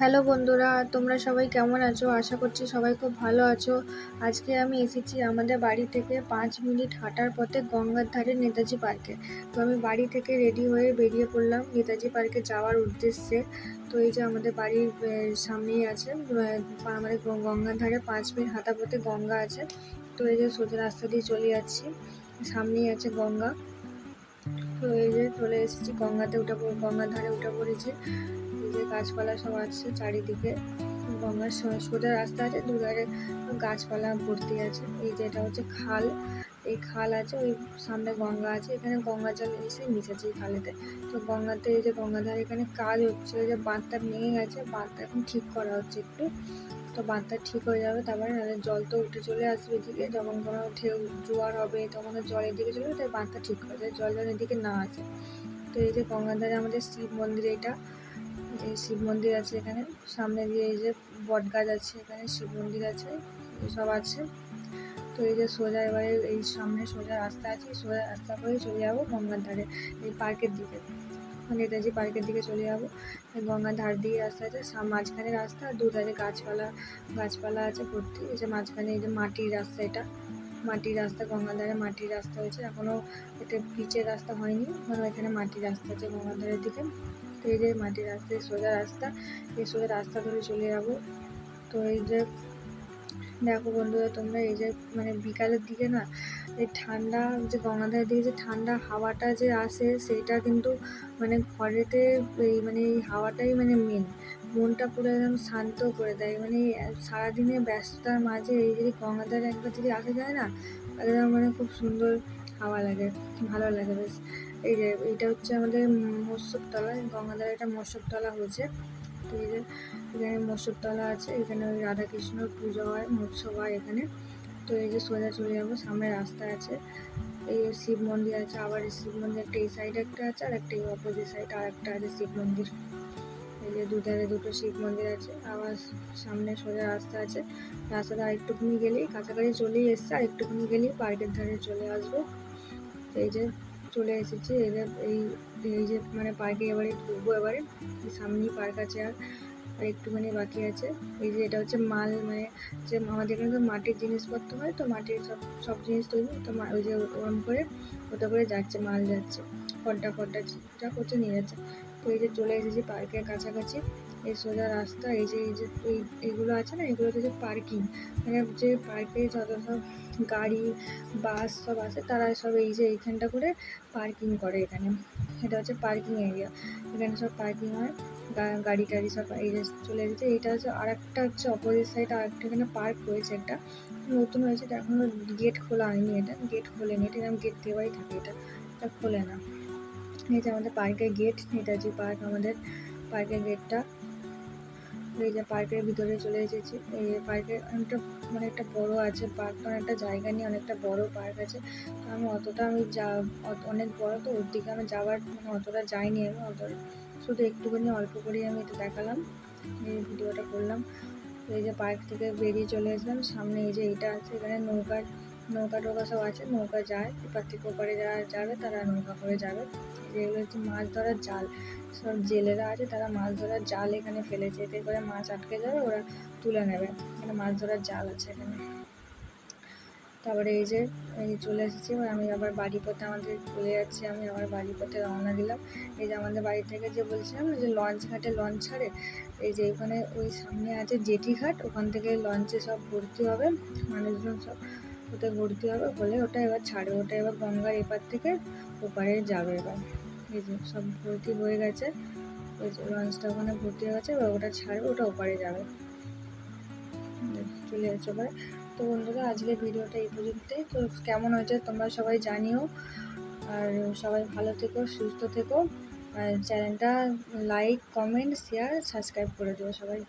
Hello বন্ধুরা, তোমরা সবাই কেমন আছো? আশা করছি সবাই খুব ভালো আছো। আজকে আমি এসেছি আমাদের বাড়ি থেকে 5 মিনিট হাঁটার পথে গঙ্গার ধারে নেতাজি পার্কে। তো আমি বাড়ি থেকে রেডি হয়ে বেরিয়ে পড়লাম নেতাজি পার্কে যাওয়ার উদ্দেশ্যে। তো এই যে আমাদের বাড়ির সামনেই আছে, আমাদের গঙ্গার ধারে 5 মিনিট হাঁটা পথে গঙ্গা আছে। তো এই যে সোজা রাস্তা দিয়ে চলে যাচ্ছি, সামনেই আছে গঙ্গা। তো এই যে চলে এসেছি গঙ্গার ধারে উঠে পড়েছি। এই যে গাছপালা সব আছে চারিদিকে, গঙ্গার সোজা রাস্তা আছে, দুধারে গাছপালা ভর্তি আছে। এই যে এটা হচ্ছে খাল, এই খাল আছে, ওই সামনে গঙ্গা আছে, এখানে গঙ্গা জল এসে মিশেছে এই খালেতে। তো গঙ্গাতে এই যে গঙ্গাধারে এখানে কাজ হচ্ছে, এই যে বাঁধটা ভেঙে গেছে, বাঁধটা এখন ঠিক করা হচ্ছে একটু। তো বাঁধটা ঠিক হয়ে যাবে, তারপরে জল তো উঠে চলে আসবে এদিকে, যখন কোনো ঢেউ জোয়ার হবে তখন জল এদিকে চলে যাবে, তাই বাঁধটা ঠিক করে যায়, জল যেন এদিকে না আসে। তো এই যে গঙ্গার ধারে আমাদের শিব মন্দির, এটা এই শিব মন্দির আছে এখানে, সামনে দিয়ে এই যে বট গাছ আছে, এখানে শিব মন্দির আছে, এসব আছে। তো এই যে সোজা এবারে এই সামনে সোজা রাস্তা আছে, সোজা রাস্তা করেই চলে যাবো গঙ্গার ধারে, এই পার্কের দিকে, নেতাজি পার্কের দিকে চলে যাবো। গঙ্গার ধার দিয়ে রাস্তা আছে, মাঝখানে রাস্তা, আর দুধারে গাছপালা আছে ভর্তি। এই যে মাঝখানে এই যে মাটির রাস্তা, এটা মাটির রাস্তা, গঙ্গার ধারে মাটির রাস্তা হয়েছে, এখনো এটা পিচের রাস্তা হয়নি, কারণ এখানে মাটির রাস্তা আছে গঙ্গার ধারের দিকে। তো এই যে মাটির রাস্তায় সোজা রাস্তা, এই সোজা রাস্তা ধরে চলে যাবো। তো এই যে দেখো বন্ধুরা, তোমরা এই যে বিকালের দিকে না, এই ঠান্ডা যে গঙ্গাধারের দিকে যে ঠান্ডা হাওয়াটা যে আসে, সেটা কিন্তু ঘরেতে এই হাওয়াটাই মনটা পুরো একদম শান্ত করে দেয়। সারাদিনের ব্যস্ততার মাঝে এই যদি গঙ্গাধারে একবার যদি আসা যায় না, একদম খুব সুন্দর হাওয়া লাগে, ভালো লাগে বেশ। এই যে এইটা হচ্ছে আমাদের মৎস্যতলা, গঙ্গাধারে একটা মৎস্যতলা হয়েছে। তো এই যে এখানে মৎস্যতলা আছে, এখানে ওই রাধাকৃষ্ণর পুজো হয়, মৎস্য হয় এখানে। তো এই যে সোজা চলে যাবো, সামনে রাস্তা আছে, এই শিব মন্দির আছে, আবার শিব মন্দির একটা এই সাইডে একটা আছে, আর একটা এই অপোজিট সাইড আর একটা আছে শিব মন্দির। এই যে দুধারে দুটো শিব মন্দির আছে, আবার সামনে সোজা রাস্তা আছে, রাস্তাটা আরেকটুখানি গেলেই, কাছাকাছি চলেই এসছে, আর একটুখানি গেলেই পার্কের ধারে চলে আসবো। এই যে চলে এসেছি, এই যে পার্কে এবারে ঢুকবো, এবারে সামনেই পার্ক আছে, আর একটুখানি বাকি আছে। এই যে এটা হচ্ছে মাল, যে আমাদের এখানে তো মাটির জিনিসপত্র হয়, তো মাটির সব জিনিস তৈরি, তো ওই যে ওরম করে ওটা করে যাচ্ছে, মাল যাচ্ছে, ফড্ডা যা করছে নিয়ে যাচ্ছে। তো এই যে চলে এসেছি পার্কের কাছাকাছি, এই সোজা রাস্তা, এই যে এইগুলো আছে না, এগুলো হচ্ছে পার্কিং, যে পার্কে যত সব গাড়ি বাস সব আছে, তারা সব এই যে এইখানটা করে পার্কিং করে এখানে। এটা হচ্ছে পার্কিং এরিয়া, এখানে সব পার্কিং হয়, গাড়ি টাড়ি সব। এই যে চলে এসেছে, এইটা হচ্ছে আর একটা হচ্ছে অপোজিট সাইড, আর একটা এখানে পার্ক হয়েছে, একটা নতুন হয়েছে, এটা এখনো গেট খোলা হয়নি, এটা গেট খোলেনি, এটা এরকম গেট দেওয়াই থাকে, এটা খোলে না। এই যে আমাদের পার্কের গেট, নেতাজি পার্ক আমাদের পার্কের গেটটা। এই যে পার্কের ভিতরে চলে এসেছি, এই পার্কে অনেকটা একটা বড় আছে পার্ক, অনেকটা জায়গা নিয়ে অনেকটা বড় পার্ক আছে। আমি অনেক বড়, তো ওর দিকে আমি যাওয়ার অতটা যাইনি, আমি শুধু একটুখানি অল্প করেই আমি এটা দেখালাম, এই ভিডিওটা করলাম। এই যে পার্ক থেকে বেরিয়ে চলে আসলাম, সামনে এই যে এইটা আছে, এখানে নৌকা টোকা সব আছে, নৌকা যায়, এপার থেকে ওপারে যারা যাবে তারা নৌকা করে যাবে। এগুলো হচ্ছে মাছ ধরার জাল, সব জেলেরা আছে, তারা মাছ ধরার জাল এখানে ফেলেছে, এতে করে মাছ আটকে যাবে, ওরা তুলে নেবে, এখানে মাছ ধরার জাল আছে এখানে। তারপরে এই যে চলে এসেছি, এবার আমি আবার বাড়ি পথে আমাদের চলে যাচ্ছি, আমি আবার বাড়ি পথে রওনা দিলাম। এই যে আমাদের বাড়ি থেকে যে বলছিলাম যে লঞ্চ ঘাটে লঞ্চ ছাড়ে, এই যে ওখানে ওই সামনে আছে জেটি ঘাট, ওখান থেকে লঞ্চে সব ভর্তি হবে, মানুষজন সব ওতে ভর্তি হবে, হলে ওটা এবার ছাড়ে, ওটা এবার গঙ্গার এপার থেকে ওপারে যাবে। এবার এই যে সব ভর্তি হয়ে গেছে, ওই যে লঞ্চটা ওখানে ভর্তি হয়ে গেছে, এবার ওটা ছাড়বে, ওটা ওপারে যাবে, চলে যাচ্ছে ওপারে। তো বন্ধুরা, আজকের ভিডিওটা এই পর্যন্তই। তো কেমন হয়েছে তোমরা সবাই জানিও, আর সবাই ভালো থেকো, সুস্থ থেকো, আর চ্যানেলটা লাইক কমেন্ট শেয়ার সাবস্ক্রাইব করে দিও সবাই।